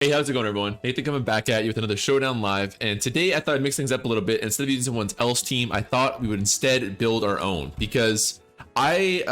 Hey, how's it going, everyone? Nathan coming back at you with another Showdown Live, and today I thought I'd mix things up a little bit. Instead of using someone else's team, I thought we would instead build our own, because I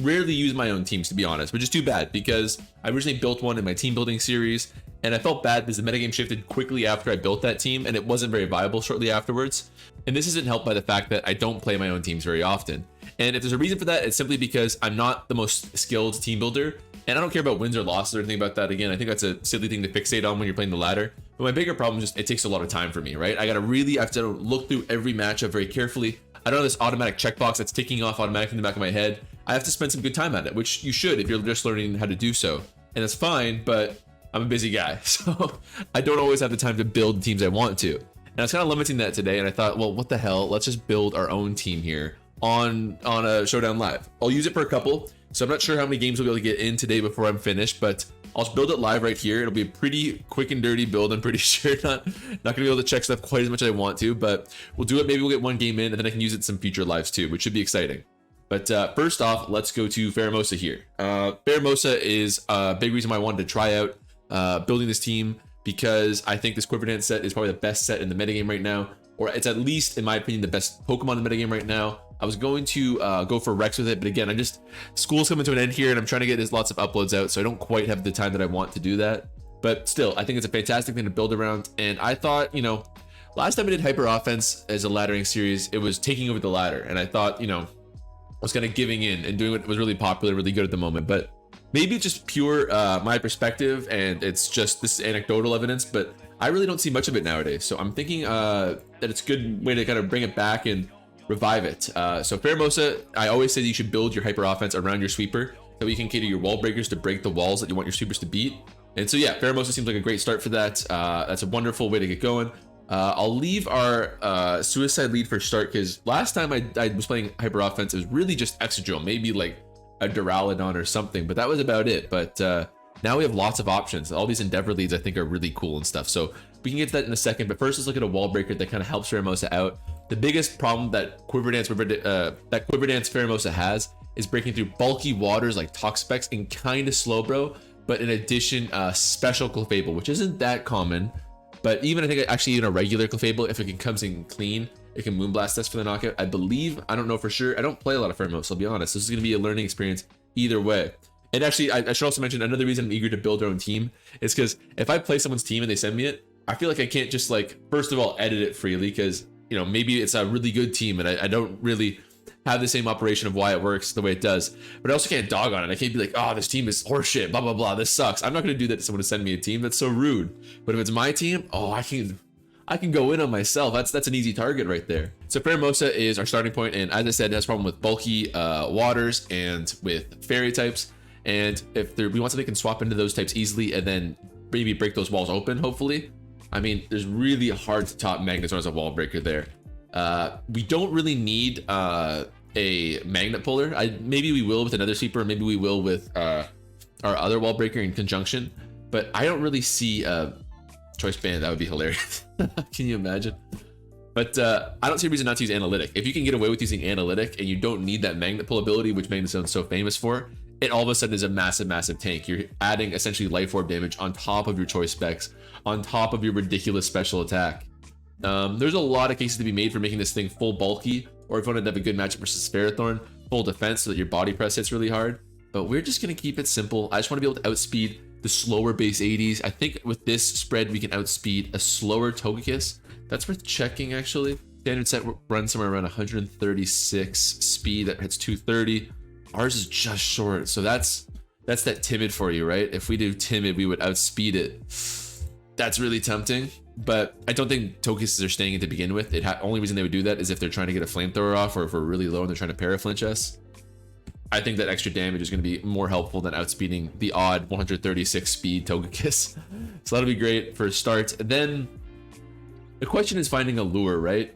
rarely use my own teams, to be honest, which is too bad, because I originally built one in my team building series, and I felt bad because the metagame shifted quickly after I built that team, and it wasn't very viable shortly afterwards. And this isn't helped by the fact that I don't play my own teams very often. And if there's a reason for that, it's simply because I'm not the most skilled team builder, and I don't care about wins or losses or anything about that. Again, I think that's a silly thing to fixate on when you're playing the ladder. But my bigger problem is just it takes a lot of time for me, right? I have to look through every matchup very carefully. I don't have this automatic checkbox that's ticking off automatically in the back of my head. I have to spend some good time at it, which you should if you're just learning how to do so. And that's fine, but I'm a busy guy, so I don't always have the time to build the teams I want to. And I was kind of limiting that today, and I thought, well, what the hell? Let's just build our own team here on a Showdown Live. I'll use it for a couple, so I'm not sure how many games we'll be able to get in today before I'm finished, but I'll build it live right here. It'll be a pretty quick and dirty build, I'm pretty sure. Not gonna be able to check stuff quite as much as I want to, but we'll do it. Maybe we'll get one game in, and then I can use it in some future lives too, which should be exciting. But first off, let's go to PHEROMOSA here. PHEROMOSA is a big reason why I wanted to try out building this team, because I think this quiver dance set is probably the best set in the metagame right now, or it's at least, in my opinion, the best Pokemon in the metagame right now. I was going to go for Rex with it, but again, school's coming to an end here, and I'm trying to get lots of uploads out, so I don't quite have the time that I want to do that. But still, I think it's a fantastic thing to build around, and I thought, last time I did Hyper Offense as a laddering series, it was taking over the ladder, and I thought, I was kind of giving in and doing what was really popular, really good at the moment. But maybe it's just pure my perspective, and it's just this anecdotal evidence, but I really don't see much of it nowadays. So I'm thinking that it's a good way to kind of bring it back and revive it. So PHEROMOSA, I always say that you should build your hyper offense around your sweeper, so you can cater your wall breakers to break the walls that you want your sweepers to beat. And so yeah, PHEROMOSA seems like a great start for that. That's a wonderful way to get going. I'll leave our suicide lead for start, because last time I was playing hyper offense, it was really just Exegil, maybe like a Duraludon or something, but that was about it. But now we have lots of options. All these Endeavor leads I think are really cool and stuff, so we can get to that in a second. But first, let's look at a wall breaker that kind of helps PHEROMOSA out. The biggest problem that quiver dance PHEROMOSA has is breaking through bulky waters like Toxapex and kind of Slowbro, but in addition, special Clefable, which isn't that common. But even I think actually in a regular Clefable, if it comes in clean, it can Moonblast us for the knockout, I believe. I don't know for sure. I don't play a lot of PHEROMOSA, I'll be honest. This is going to be a learning experience either way. And actually, I should also mention another reason I'm eager to build our own team is because if I play someone's team and they send me it, I feel like I can't just first of all, edit it freely, because maybe it's a really good team and I don't really have the same operation of why it works the way it does. But I also can't dog on it. I can't be like, oh, this team is horseshit, blah, blah, blah, this sucks. I'm not going to do that to someone to send me a team. That's so rude. But if it's my team, oh, I can go in on myself. That's an easy target right there. So PHEROMOSA is our starting point, and as I said, it has a problem with bulky waters and with fairy types. And if we want something that can swap into those types easily and then maybe break those walls open, hopefully. I mean, there's really hard to top Magnezone as a wall breaker there. We don't really need a magnet puller. Maybe we will with another sweeper, maybe we will with our other wall breaker in conjunction, but I don't really see a choice band. That would be hilarious. Can you imagine? But I don't see a reason not to use analytic. If you can get away with using analytic and you don't need that magnet pull ability, which Magnezone's so famous for, it all of a sudden is a massive tank. You're adding essentially life orb damage on top of your choice specs, on top of your ridiculous special attack. There's a lot of cases to be made for making this thing full bulky, or if you want to have a good matchup versus Ferrothorn, full defense so that your body press hits really hard. But we're just going to keep it simple. I just want to be able to outspeed the slower base 80s. I think with this spread, we can outspeed a slower Togekiss. That's worth checking, actually. Standard set runs somewhere around 136 speed. That hits 230. Ours is just short, so that's that timid for you, right? If we do timid, we would outspeed it. That's really tempting, but I don't think Tokisses are staying in to begin with. Only reason they would do that is if they're trying to get a flamethrower off, or if we're really low and they're trying to paraflinch us. I think that extra damage is going to be more helpful than outspeeding the odd 136 speed Togekiss. So that'll be great for a start. And then the question is finding a lure, right?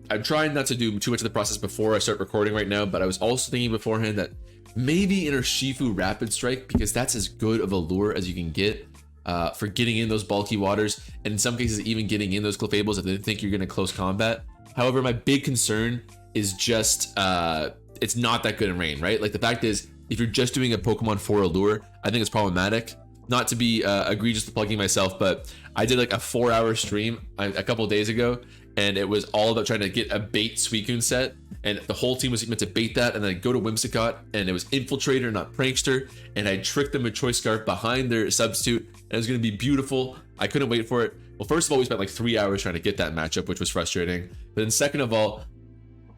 I'm trying not to do too much of the process before I start recording right now, but I was also thinking beforehand that maybe an Urshifu Rapid Strike, because that's as good of a lure as you can get for getting in those bulky waters, and in some cases even getting in those Clefables if they think you're going to close combat. However, my big concern is just it's not that good in rain, right? Like, the fact is, if you're just doing a Pokemon for a lure, I think it's problematic. not to be egregious to plugging myself, but I did like a 4-hour stream a couple days ago, and it was all about trying to get a bait Suicune set, and the whole team was meant to bait that, and then I go to Whimsicott, and it was Infiltrator, not Prankster, and I tricked them with Choice Scarf behind their substitute, and it was going to be beautiful. I couldn't wait for it. Well, first of all, we spent like 3 hours trying to get that matchup, which was frustrating. But then second of all,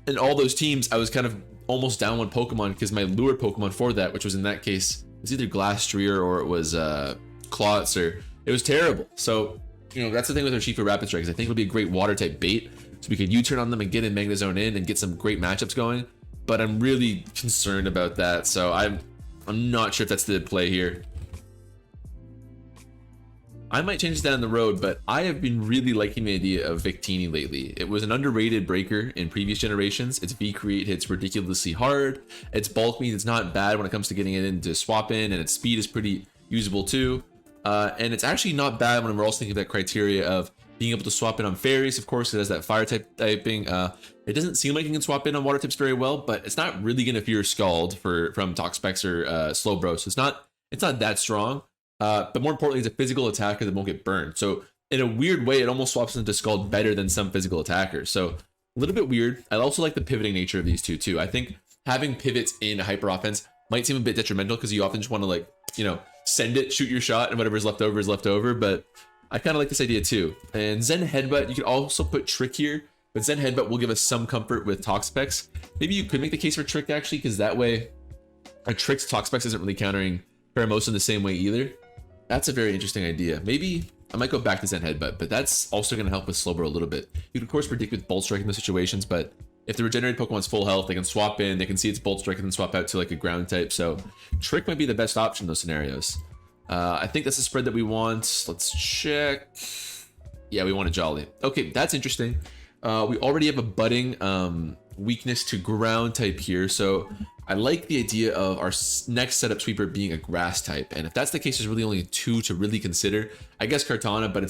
in all those teams, I was kind of almost down one Pokemon because my lure Pokemon for that, which was in that case, it was either Glastrier or it was Clawitzer. It was terrible. So, you know, that's the thing with Urshifu Rapid Strike, is I think it'll be a great water type bait, so we could U-turn on them and get in Magnezone in and get some great matchups going. But I'm really concerned about that, so I'm not sure if that's the play here. I might change this down the road, but I have been really liking the idea of Victini lately. It was an underrated breaker in previous generations. Its V-Create hits ridiculously hard. Its bulk means it's not bad when it comes to getting it into swap in, and its speed is pretty usable too. And it's actually not bad when we're also thinking of that criteria of being able to swap in on fairies. Of course, it has that fire type typing. It doesn't seem like you can swap in on water types very well, but it's not really going to fear Scald from Toxapex or Slowbro, so it's not that strong. But more importantly, it's a physical attacker that won't get burned. So in a weird way, it almost swaps into Scald better than some physical attackers. So a little bit weird. I also like the pivoting nature of these two too. I think having pivots in hyper offense might seem a bit detrimental because you often just want to, like, you know, send it, shoot your shot, and whatever's left over is left over. But I kind of like this idea too. And Zen Headbutt, you could also put Trick here, but Zen Headbutt will give us some comfort with Toxapex. Maybe you could make the case for Trick actually, because that way a Trick's Toxapex isn't really countering Pheromosa in the same way either. That's a very interesting idea. Maybe I might go back to Zen Headbutt, but that's also going to help with Slowbro a little bit. You can of course predict with Bolt Strike in those situations, but if the regenerated Pokemon's full health, they can swap in, they can see its Bolt Strike and then swap out to like a ground type. So Trick might be the best option in those scenarios. I think that's the spread that we want. Let's check. Yeah, we want a Jolly. Okay, that's interesting. We already have a budding weakness to ground type here, so I like the idea of our next setup sweeper being a grass type. And if that's the case, there's really only two to really consider. I guess Kartana, but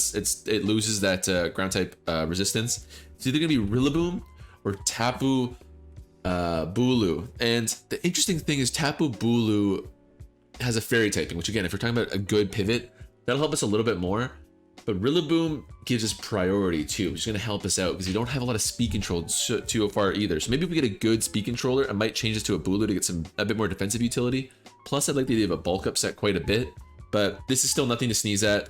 it loses that ground type resistance. It's either gonna be Rillaboom or Tapu Bulu. And the interesting thing is Tapu Bulu has a fairy typing, which again, if we're talking about a good pivot, that'll help us a little bit more. But Rillaboom gives us priority too, which is going to help us out because we don't have a lot of speed control too far either. So maybe if we get a good speed controller, I might change this to a Bulu to get a bit more defensive utility. Plus, I like the idea of a bulk up set quite a bit, but this is still nothing to sneeze at.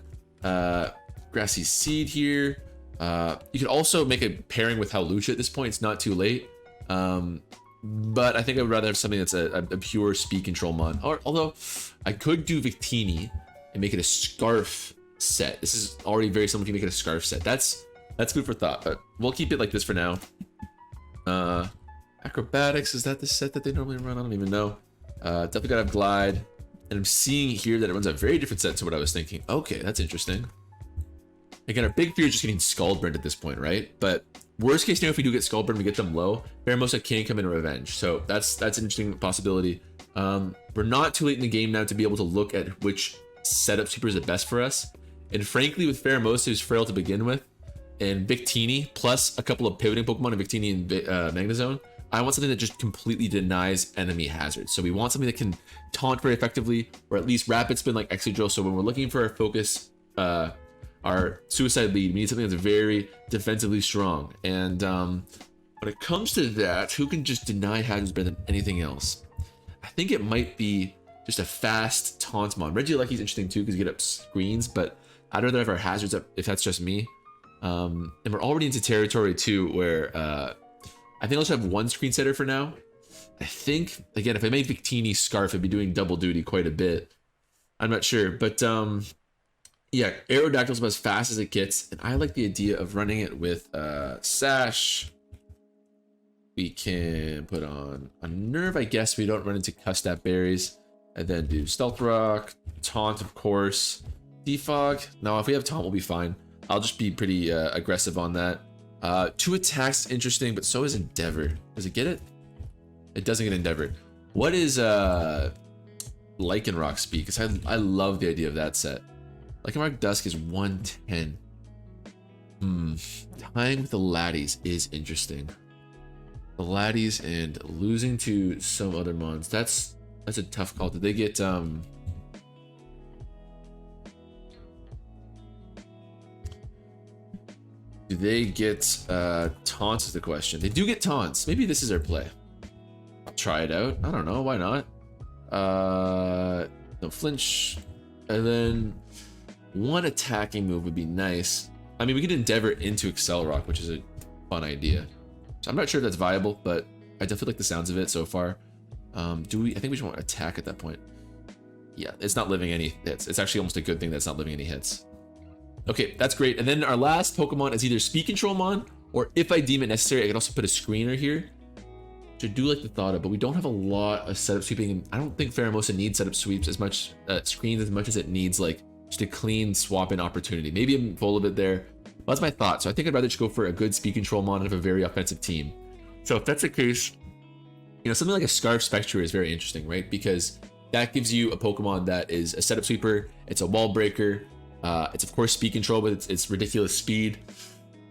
Grassy Seed here. You could also make a pairing with Howlucha at this point. It's not too late. But I think I would rather have something that's a pure speed control mon. Although I could do Victini and make it a Scarf set. This is already very similar to make it a Scarf set. That's food for thought, but we'll keep it like this for now. Acrobatics, is that the set that they normally run? I don't even know. Definitely gotta have Glide. And I'm seeing here that it runs a very different set to what I was thinking. Okay, that's interesting. Again, our big fear is just getting Scald Burned at this point, right? But worst case scenario, if we do get Scald Burned, we get them low, Pheromosa can come in revenge. So that's an interesting possibility. We're not too late in the game now to be able to look at which setup sweeper is the best for us. And frankly, with Pheromosa, who's frail to begin with, and Victini, plus a couple of pivoting Pokemon in Victini and Magnezone, I want something that just completely denies enemy hazards. So we want something that can taunt very effectively, or at least rapid spin like Excadrill. So when we're looking for our focus, our suicide lead, we need something that's very defensively strong. And when it comes to that, who can just deny hazards better than anything else? I think it might be just a fast taunt mon. Regieleki's interesting too because you get up screens, but I'd rather have our hazards up if that's just me. And we're already into territory too where I think I'll just have one screen setter for now. I think, again, if I made Victini Scarf, I'd be doing double duty quite a bit. I'm not sure, but yeah, Aerodactyl's about as fast as it gets, and I like the idea of running it with Sash. We can put on a Nerve, I guess. We don't run into Custap Berries, and then do Stealth Rock, Taunt, of course. Defog. No, if we have Taunt, we'll be fine. I'll just be pretty aggressive on that. 2 attacks, interesting, but so is Endeavor. Does it get it? It doesn't get Endeavor. What is Lycanroc speed? Because I love the idea of that set. Lycanroc Dusk is 110. Tying with the Laddies is interesting. The Laddies and losing to some other mons. That's a tough call. Did they get Do they get taunts is the question. They do get taunts. Maybe this is our play. I'll try it out. I don't know. Why not? No flinch. And then one attacking move would be nice. I mean, we could endeavor into Excel Rock, which is a fun idea. So I'm not sure if that's viable, but I definitely like the sounds of it so far. Do we? I think we should want to attack at that point. Yeah, it's not living any hits. It's actually almost a good thing that's not living any hits. Okay, that's great. And then our last Pokemon is either Speed Control Mon, or if I deem it necessary, I can also put a screener here, which I do like the thought of, but we don't have a lot of setup sweeping. I don't think PHEROMOSA needs setup sweeps as much, screens as much as it needs like just a clean swap in opportunity. Maybe I'm full of it there. But that's my thought. So I think I'd rather just go for a good Speed Control Mon and have a very offensive team. So if that's the case, you know, something like a Scarf Spectre is very interesting, right? Because that gives you a Pokemon that is a setup sweeper, it's a wall breaker, it's of course speed control, but it's ridiculous speed.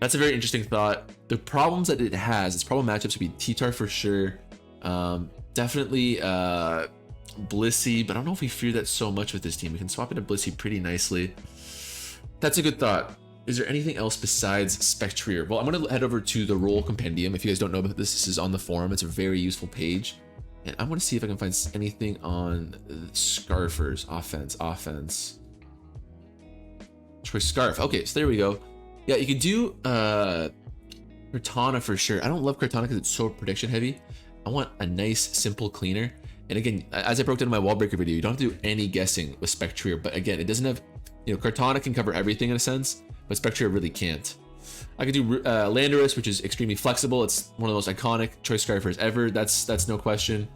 That's a very interesting thought. The problems that it has, its problem matchups would be T-Tar for sure. Definitely Blissey, but I don't know if we fear that so much with this team. We can swap into Blissey pretty nicely. That's a good thought. Is there anything else besides Spectrier? Well, I'm going to head over to the Roll Compendium. If you guys don't know about this, this is on the forum. It's a very useful page. And I want to see if I can find anything on Scarfers. Offense. Choice Scarf. Okay, so there we go. Yeah, you could do Cortana for sure. I don't love Cortana because it's so prediction heavy. I want a nice, simple cleaner. And again, as I broke down in my wall breaker video, you don't have to do any guessing with Spectrier. But again, it doesn't have, you know, Cortana can cover everything in a sense, but Spectrier really can't. I could do Landorus, which is extremely flexible. It's one of the most iconic Choice Scarfers ever. That's no question.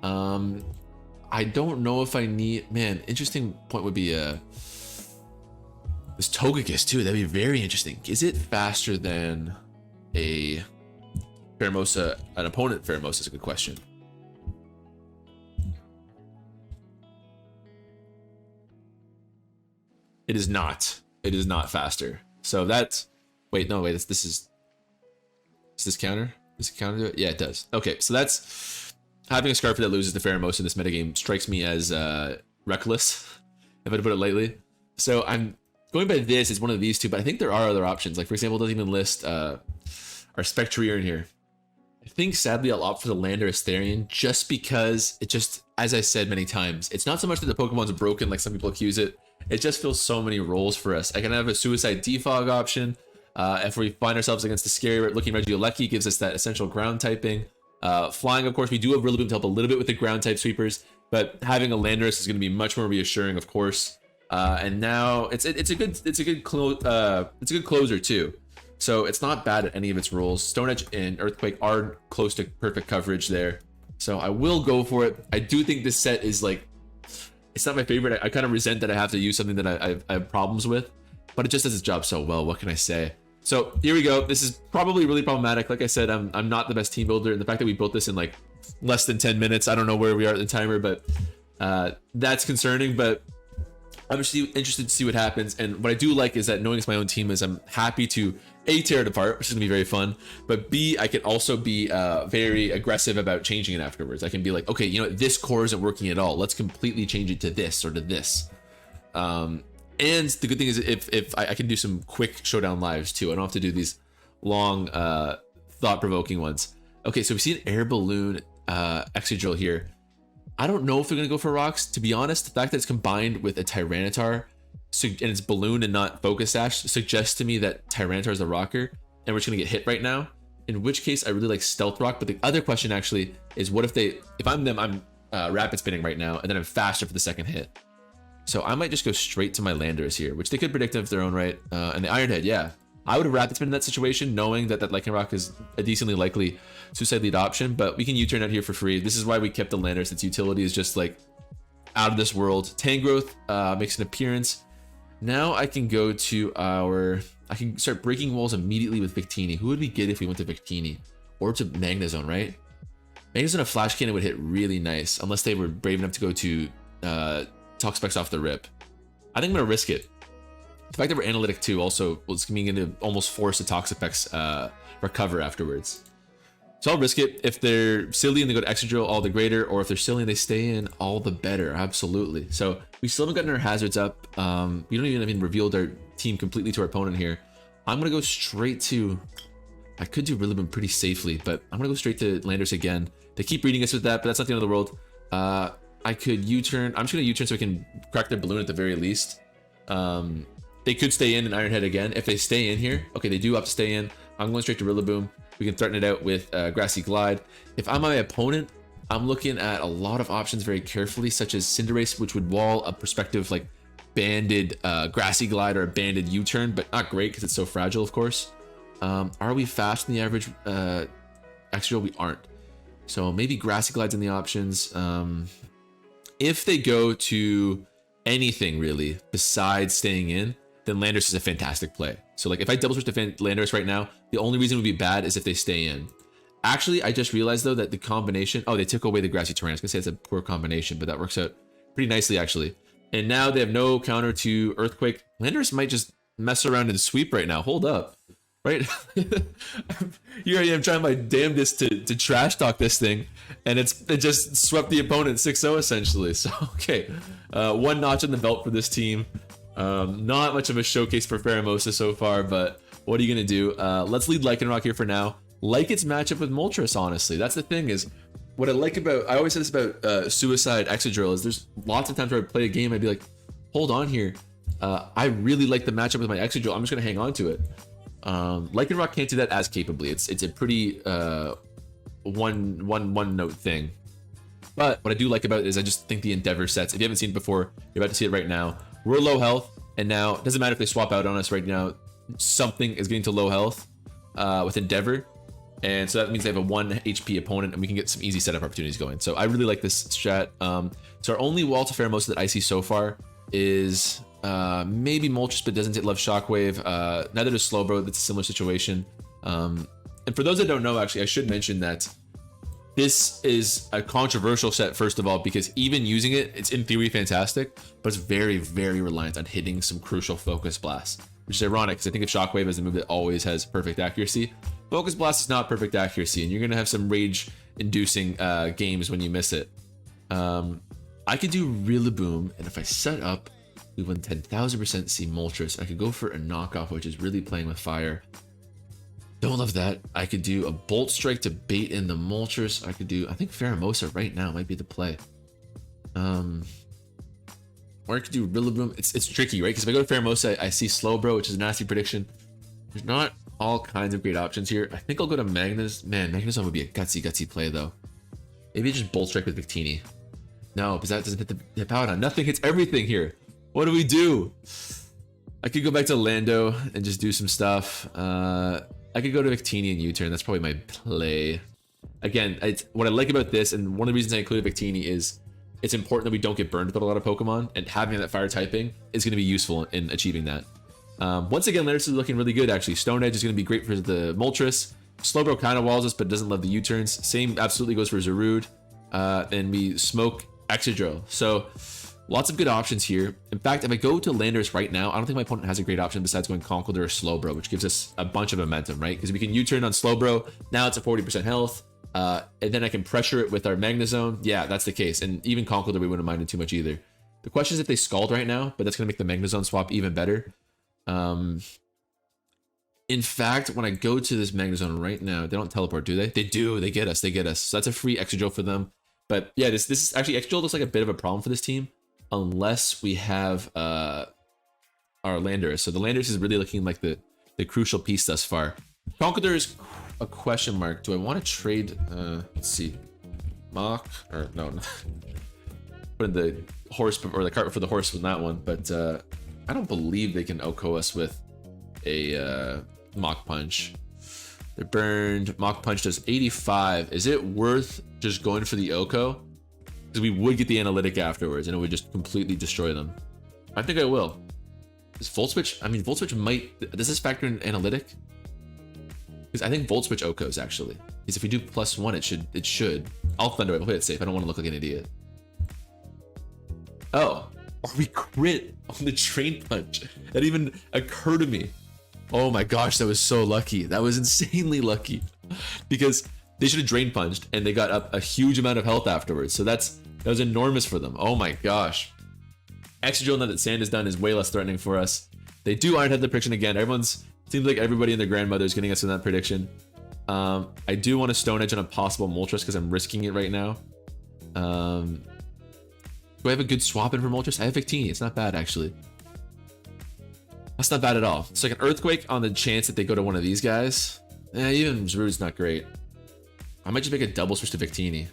I don't know if I need, man, interesting point would be this Togekiss too. That'd be very interesting. Is it faster than a Pheromosa, an opponent Pheromosa is a good question. It is not. It is not faster. So that's, wait, no, wait, this is this counter? Does it counter to it? Yeah, it does. Okay, so that's, having a Scarfer that loses the Pheromosa in this metagame strikes me as reckless, if I put it lightly. So I'm going by this, it's one of these two, but I think there are other options. Like, for example, it doesn't even list our Spectrier in here. I think, sadly, I'll opt for the Landorus Therian just because it just, as I said many times, it's not so much that the Pokemon's broken like some people accuse it. It just fills so many roles for us. I can have a Suicide Defog option. If we find ourselves against the scary looking Regieleki, gives us that essential ground typing. Flying, of course, we do have Rillaboom to help a little bit with the ground type sweepers, but having a Landorus is going to be much more reassuring, of course. And now it's a good closer too. So it's not bad at any of its roles. Stone Edge and Earthquake are close to perfect coverage there. So I will go for it. I do think this set is like, it's not my favorite. I kind of resent that I have to use something that I have problems with, but it just does its job so well. What can I say? So here we go. This is probably really problematic. Like I said, I'm not the best team builder, and the fact that we built this in like less than 10 minutes, I don't know where we are at the timer, but that's concerning. But I'm just interested to see what happens. And what I do like is that knowing it's my own team is I'm happy to A, tear it apart, which is gonna be very fun, but B, I can also be very aggressive about changing it afterwards. I can be like, okay, you know what, this core isn't working at all. Let's completely change it to this or to this. And the good thing is if I can do some quick Showdown lives too. I don't have to do these long thought-provoking ones. Okay, so we see an Air Balloon Excadrill here. I don't know if we're gonna go for rocks. To be honest, the fact that it's combined with a Tyranitar and it's balloon and not focus sash suggests to me that Tyranitar is the rocker and we're just gonna get hit right now, in which case I really like Stealth Rock. But the other question actually is, what if I'm them, I'm rapid spinning right now and then I'm faster for the second hit. So I might just go straight to my Landorus here, which they could predict of their own right. And the Iron Head, yeah, I would have rapid spin in that situation, knowing that Lycanroc is a decently likely suicide lead option, but we can U-turn out here for free. This is why we kept the Landorus. Its utility is just like out of this world. Tangrowth makes an appearance. Now I can go to I can start breaking walls immediately with Victini. Who would we get if we went to Victini? Or to Magnezone, right? Magnezone, a Flash Cannon would hit really nice, unless they were brave enough to go to Toxapex off the rip. I think I'm gonna risk it. The fact that we're analytic too also was going to almost force a Toxapex recover afterwards. So I'll risk it. If they're silly and they go to Excadrill, all the greater, or if they're silly and they stay in, all the better. Absolutely. So we still haven't gotten our hazards up. We don't even revealed our team completely to our opponent here. I'm gonna go straight to, I could do Rillaboom pretty safely, but I'm gonna go straight to Landorus again. They keep reading us with that, but that's not the end of the world. I could U-turn. I'm just gonna U-turn so I can crack their balloon at the very least. They could stay in and Iron Head again. If they stay in here, okay, they do have to stay in. I'm going straight to Rillaboom. We can threaten it out with Grassy Glide. If I'm my opponent, I'm looking at a lot of options very carefully, such as Cinderace, which would wall a prospective like banded Grassy Glide or a banded U-turn, but not great because it's so fragile, of course. Are we fast in the average Excadrill? We aren't. So maybe Grassy Glide's in the options. If they go to anything really besides staying in, then Landorus is a fantastic play. So like if I double switch to Landorus right now, the only reason it would be bad is if they stay in. Actually, I just realized though that the combination, oh, they took away the Grassy Terrain. I was gonna say it's a poor combination, but that works out pretty nicely actually. And now they have no counter to Earthquake. Landorus might just mess around and sweep right now. Hold up. Right? Here I am trying my damnedest to trash talk this thing, and it just swept the opponent 6-0 essentially. So okay, one notch in the belt for this team. Not much of a showcase for Pheromosa so far, but what are you gonna do? Let's lead Lycanroc here for now. Like its matchup with Moltres, honestly. That's the thing is, what I like about, I always say this about Suicide Excadrill, is there's lots of times where I play a game, I'd be like, hold on here. I really like the matchup with my Excadrill. I'm just gonna hang on to it. Lycanroc can't do that as capably. It's a pretty one note thing. But what I do like about it is I just think the Endeavor sets, if you haven't seen it before, you're about to see it right now. We're low health, and now it doesn't matter if they swap out on us right now, something is getting to low health with Endeavor. And so that means they have a 1 HP opponent, and we can get some easy setup opportunities going. So I really like this strat. So our only wall to Pheromosa that I see so far is maybe Moltres, but doesn't love Shockwave. Neither does Slowbro. That's a similar situation. And for those that don't know, actually, I should mention that this is a controversial set, first of all, because even using it, it's in theory fantastic, but it's very, very reliant on hitting some crucial Focus Blast, which is ironic because I think of Shockwave as a move that always has perfect accuracy. Focus Blast is not perfect accuracy, and you're going to have some rage-inducing games when you miss it. I could do Rillaboom, and if I set up, we win 10,000% see Moltres. I could go for a knockoff, which is really playing with fire. Don't love that. I could do a Bolt Strike to bait in the Moltres. I could do, I think Pheromosa right now might be the play. Or I could do Rillaboom. It's tricky, right? Because if I go to Pheromosa, I see Slowbro, which is a nasty prediction. There's not all kinds of great options here. I think I'll go to Magnus. Man, Magnus would be a gutsy play though. Maybe just Bolt Strike with Victini. No, because that doesn't hit the Hippowdon. Nothing hits everything here. What do we do? I could go back to Lando and just do some stuff. I could go to Victini and U-turn. That's probably my play. Again, what I like about this, and one of the reasons I included Victini, is it's important that we don't get burned with a lot of Pokemon, and having that fire typing is going to be useful in achieving that. Once again, Landorus is looking really good, actually. Stone Edge is going to be great for the Moltres. Slowbro kind of walls us, but doesn't love the U-turns. Same absolutely goes for Zarude. And we smoke Excadrill. So lots of good options here. In fact, if I go to Landorus right now, I don't think my opponent has a great option besides going Conkeldurr or Slowbro, which gives us a bunch of momentum, right? Because we can U-turn on Slowbro. Now it's a 40% health. And then I can pressure it with our Magnezone. Yeah, that's the case. And even Conkeldurr, we wouldn't mind it too much either. The question is if they Scald right now, but that's going to make the Magnezone swap even better. In fact, when I go to this Magnezone right now, they don't teleport, do they? They do. They get us. They get us. So that's a free Excadrill for them. But yeah, this is actually, Excadrill looks like a bit of a problem for this team unless we have our Landorus. So the Landorus is really looking like the crucial piece thus far. Conkeldurr is a question mark. Do I want to trade? Let's see. Mach or no. Put in the horse or the cart for the horse with that one, but I don't believe they can OHKO us with a Mach Punch. They're burned. Mach Punch does 85. Is it worth just going for the OHKO? Because we would get the analytic afterwards, and it would just completely destroy them. I think I will. Is Volt Switch? I mean, Volt Switch might. Does this factor in analytic? Because I think Volt Switch OHKOs actually. Because if we do +1, it should. I'll Thunder Wave. I'll play it safe. I don't want to look like an idiot. Oh, we crit on the Drain Punch. That even occurred to me. Oh my gosh, that was so lucky. That was insanely lucky. Because they should have Drain Punched and they got up a huge amount of health afterwards. So that was enormous for them. Oh my gosh. Excadrill, now that Sand is done, is way less threatening for us. They do Iron Head the prediction again. Everyone's Seems like everybody and their grandmother is getting us in that prediction. I do want a Stone Edge on a possible Moltres because I'm risking it right now. Do I have a good swap in for Moltres? I have Victini. It's not bad, actually. That's not bad at all. It's like an Earthquake on the chance that they go to one of these guys. Even Zarude's not great. I might just make a double switch to Victini.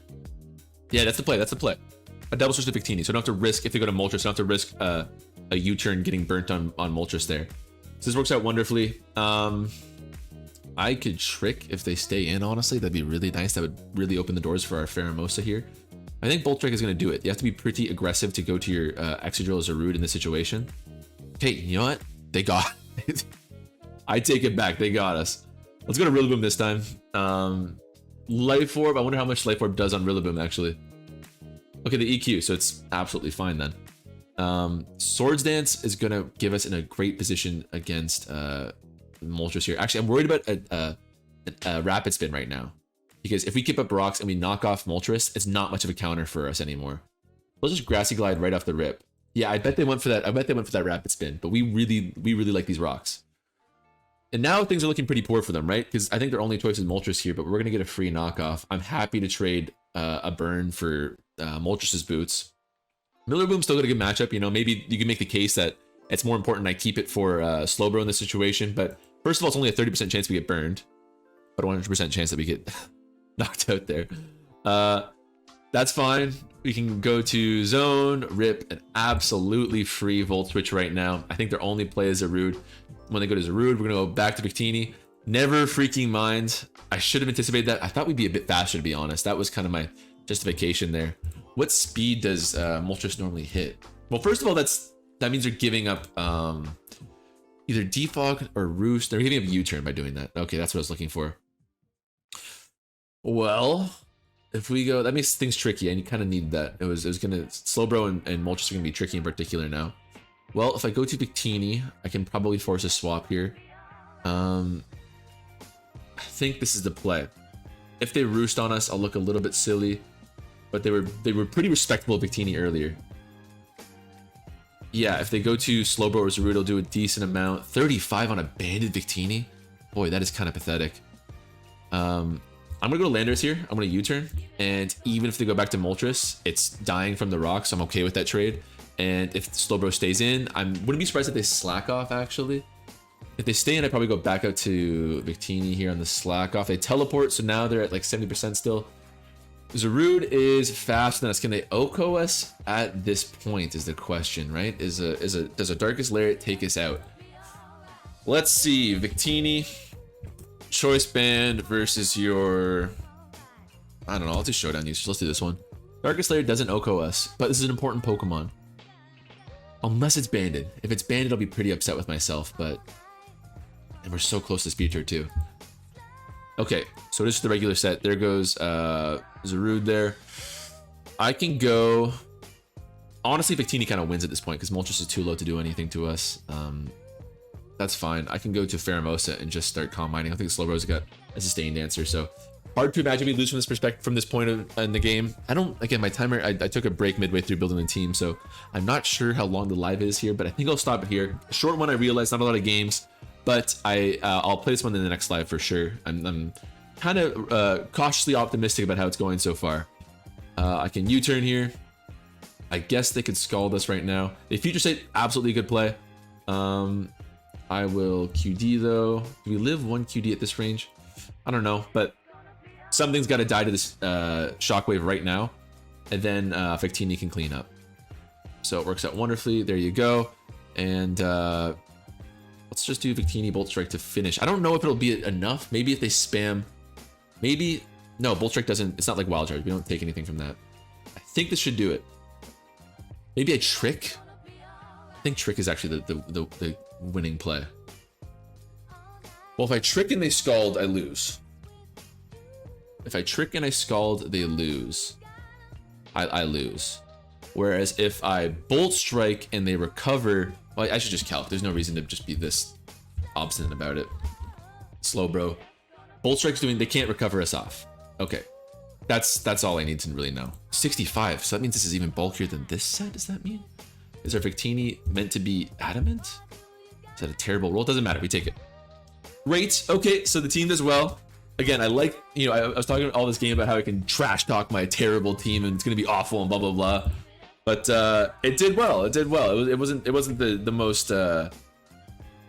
Yeah, that's the play. That's the play. A double switch to Victini. So I don't have to risk, if they go to Moltres, I don't have to risk a U-turn getting burnt on Moltres there. So this works out wonderfully. I could Trick if they stay in, honestly. That'd be really nice. That would really open the doors for our PHEROMOSA here. I think Bolt Strike is going to do it. You have to be pretty aggressive to go to your Excadrill as a Zarude in this situation. Okay, you know what? They got it. I take it back. They got us. Let's go to Rillaboom this time. Life Orb. I wonder how much Life Orb does on Rillaboom, actually. Okay, the EQ, so it's absolutely fine then. Swords Dance is going to give us in a great position against Moltres here. Actually, I'm worried about a Rapid Spin right now. Because if we keep up rocks and we knock off Moltres, it's not much of a counter for us anymore. Let's just Grassy Glide right off the rip. Yeah, I bet they went for that. I bet they went for that Rapid Spin, but we really like these rocks. And now things are looking pretty poor for them, right? Because I think their only choice is Moltres here, but we're going to get a free knockoff. I'm happy to trade a burn for Moltres' boots. Millerboom's still got a good matchup. You know, maybe you can make the case that it's more important I keep it for Slowbro in this situation. But first of all, it's only a 30% chance we get burned, but a 100% chance that we get knocked out there. That's fine. We can go to Zone, rip an absolutely free Volt Switch right now. I think their only play is Zarude. When they go to Zarude, we're going to go back to Victini. Never freaking mind. I should have anticipated that. I thought we'd be a bit faster, to be honest. That was kind of my justification there. What speed does Moltres normally hit? Well, first of all, that means they're giving up either Defog or Roost. They're giving up U-turn by doing that. Okay, that's what I was looking for. Well, if we go, that makes things tricky, and you kind of need that. It was gonna Slowbro and Moltres are gonna be tricky in particular now. Well, if I go to Victini, I can probably force a swap here. I think this is the play. If they Roost on us, I'll look a little bit silly, but they were pretty respectable Victini earlier. Yeah, if they go to Slowbro or Zarude, they'll do a decent amount. 35 on a banded Victini? Boy, that is kind of pathetic. I'm gonna go to Landorus here. I'm gonna U-turn, and even if they go back to Moltres, it's dying from the rock, so I'm okay with that trade. And if Slowbro stays in, I wouldn't be surprised if they slack off, actually. If they stay in, I'd probably go back out to Victini here on the slack off. They teleport, so now they're at like 70% still. Zarude is faster than us. Can they OHKO us at this point is the question, right? Does a Darkest Lariat take us out? Let's see, Victini. Choice Band versus your... I don't know, I'll do Showdown users. Let's do this one. Darkest Lariat doesn't OHKO us, but this is an important Pokemon. Unless it's banded. If it's banded, I'll be pretty upset with myself, but... And we're so close to Speed Tier 2. Okay, so this is the regular set. There goes Zarude there. I can go... Honestly, Victini kind of wins at this point, because Moltres is too low to do anything to us. That's fine. I can go to PHEROMOSA and just start Calm Mining. I think Slowbro's got a Sustained answer, so hard to imagine we lose from this perspective, from this point in the game. I don't, again, my timer, I took a break midway through building the team, so I'm not sure how long the live is here, but I think I'll stop it here. A short one, I realize, not a lot of games, but I'll play this one in the next live for sure. I'm kind of cautiously optimistic about how it's going so far. I can U-turn here. I guess they could Scald us right now. They Future State, absolutely a good play. I will QD though. Do we live one QD at this range? I don't know, but something's got to die to this Shockwave right now, and then Victini can clean up. So it works out wonderfully. There you go. And let's just do Victini Bolt Strike to finish. I don't know if it'll be enough. Maybe if they spam, maybe no. Bolt Strike doesn't. It's not like Wild Charge. We don't take anything from that. I think this should do it. Maybe a Trick. I think Trick is actually the winning play. Well, if I Trick and they Scald, I lose. If I Trick and I Scald, they lose. I lose. Whereas if I Bolt Strike and they recover, well, I should just calc. There's no reason to just be this obstinate about it. Slowbro. Bolt Strike's doing, they can't recover us off. Okay. That's all I need to really know. 65, so that means this is even bulkier than this set, does that mean? Is our Victini meant to be adamant? Is that a terrible roll? Doesn't matter, we take it. Great. Okay, so the team does well. Again, I like, you know, I was talking all this game about how I can trash talk my terrible team and it's gonna be awful and blah blah blah. But it did well. It did well. It wasn't the most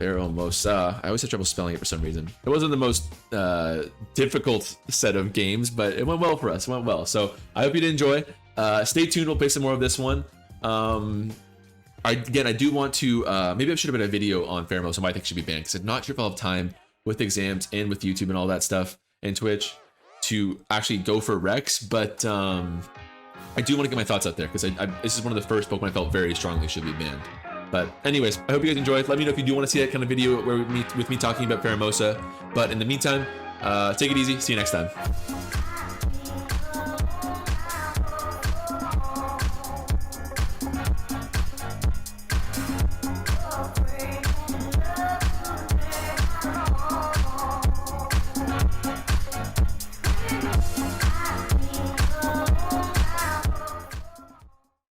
PHEROMOSA. I always have trouble spelling it for some reason. It wasn't the most difficult set of games, but it went well for us. It went well. So I hope you did enjoy. Stay tuned. We'll play some more of this one. I do want to, maybe I should have been a video on PHEROMOSA. I think should be banned because I'm not sure if I'll have time with exams and with YouTube and all that stuff and Twitch to actually go for Rex. But I do want to get my thoughts out there because this is one of the first Pokemon I felt very strongly should be banned. But anyways, I hope you guys enjoyed. Let me know if you do want to see that kind of video with me talking about PHEROMOSA. But in the meantime, take it easy. See you next time.